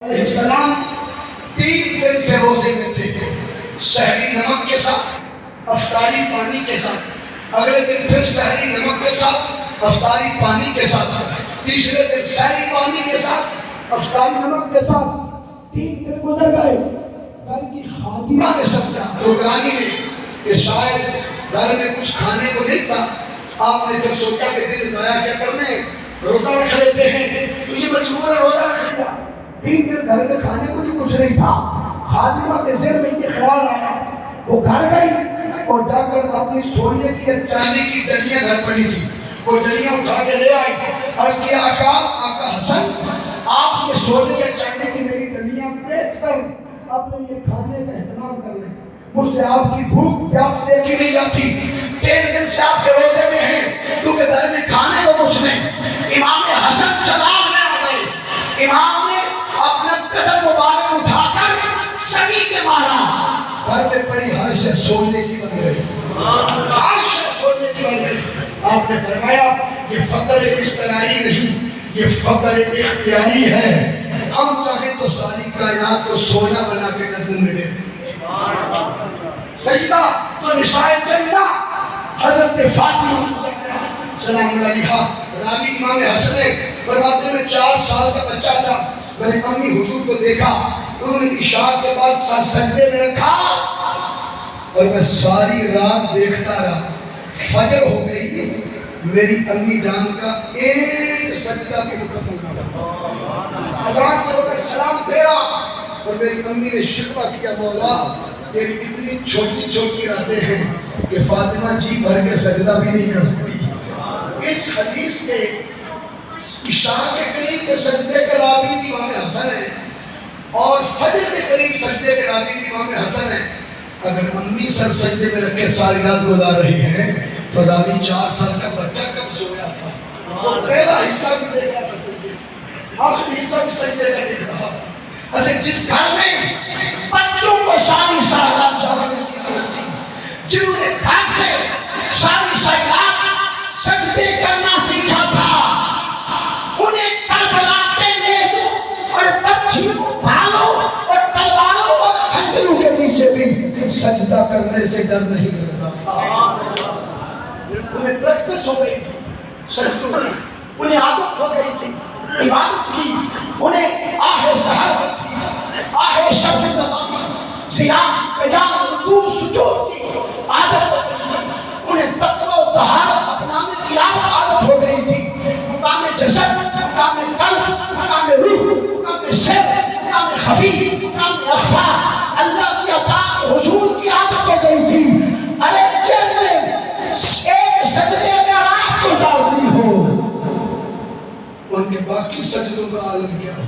علیہ السلام 3 دن سے روزے میں تھے، سحری نمک کے ساتھ، افطاری پانی کے ساتھ، اگلے دن پھر سحری نمک کے ساتھ، افطاری پانی کے ساتھ، تیسرے دن سحری پانی کے ساتھ، افطاری نمک کے ساتھ۔ 3 دن گزر گئے، گھر کی خادمہ نے سمجھا، نوکرانی نے، کہ شاید گھر میں کچھ کھانے کو نہیں تھا۔ آپ نے جب سوچا کہ دن ضائع کیا کرنے، روزہ رکھ لیتے ہیں، تو یہ مجبور ہے روزہ رکھ لیا۔ 3 دن گھر میں کھانے کو بھی کچھ نہیں تھا۔ خادمہ کے ذہن میں یہ خیال آیا، وہ گھر گئی اور جا کر اپنی سونے کی چاندی کی ڈلیاں گھر پڑی تھی، وہ ڈلیاں اٹھا کے لے آئی، عرض کیا آقا حسن، آپ یہ سونے یا چاندی کی میری ڈلیاں بیچ کر اپنے یہ کھانے کا اہتمام کر لیں، مجھ سے آپ کی بھوک پیاس دیکھی نہیں جاتی، 3 دن سے آپ کے روزے میں ہیں کیونکہ گھر میں کھانے کو کچھ نہیں۔ امام حسن چلاک میں آ گئے، امام نے اپنا قدم مبارک اٹھا کر سبھی کے مارا، گھر میں پڑی ہر شے سونے کی بن گئی، ہر شے سونے کی بن گئی۔ آپ نے فرمایا یہ فقر اختیاری نہیں، یہ فقر اختیاری ہے، ہم چاہیں تو ساری کائنات کو سونا بنا کے قدم میں دیتے ہیں۔ سجدہ تو نساء جنہ حضرت فاطمہ سلام اللہ علیہا، راوی امام حسن فرماتے میں 4 سال کا بچہ تھا، میں نے امی حضور کو دیکھا، انہوں نے عشاء کے بعد سر سجدے میں رکھا اور میں ساری رات دیکھتا رہا، فجر ہو گئی، میری امی جان کا ایک سجدہ بھی مکمل نہ ہوا۔ اذان کے وقت سلام پھیرا اور میری امی نے شکوہ کیا، مولا تیری اتنی چھوٹی چھوٹی راتیں ہیں کہ فاطمہ جی بھر کے سجدہ بھی نہیں کر سکتی۔ اس حدیث کے عشاء کے قریب کے سجدے کے راوی بھی امام حسن ہے اور فجر کے قریب سجدے کے راوی بھی امام حسن ہے۔ اگر امی سر سجدے میں رکھے ساری رات گزار رہی ہیں تو راوی 4 سال کا بچہ کب سویا تھا؟ وہ پہلا حصہ بھی دیکھ رہا تھا سجدے، آخری حصہ بھی سجدے کا دیکھ رہا۔ اچھا جس گھر میں بچوں کو ساری رات جاگنے کی عادت تھی، جنہوں نے گھر سے ساری رات سجدے کرنا سیکھا تھا، انہیں کربلا کے نیزوں اور بچیوں، بھالوں اور تلواروں اور خنجروں کے نیچے بھی سجدہ کرنے سے ڈر نہیں لگتا تھا۔ انہیں پریکٹس ہو گئی تھی سجدوں کی، انہیں عادت ہو گئی تھی عبادت کی، انہیں آہ سحر کی، آہ شب سے دبا سیام قیام رکوع سجود کی عادت ہو گئی تھی، انہیں تقوی و طہارت اپنانے کی عادت ہو گئی تھی۔ مقام جسد، مقام قلب، مقام روح، مقام سر، مقام خفی، مقام اخفا، اللہ کی عطا حضور کی عادت ہو گئی تھی۔ ارے جن میں ایک سجدے میں رات گزارتی ہو، ان کے باقی سجدوں کا عالم کیا ہو؟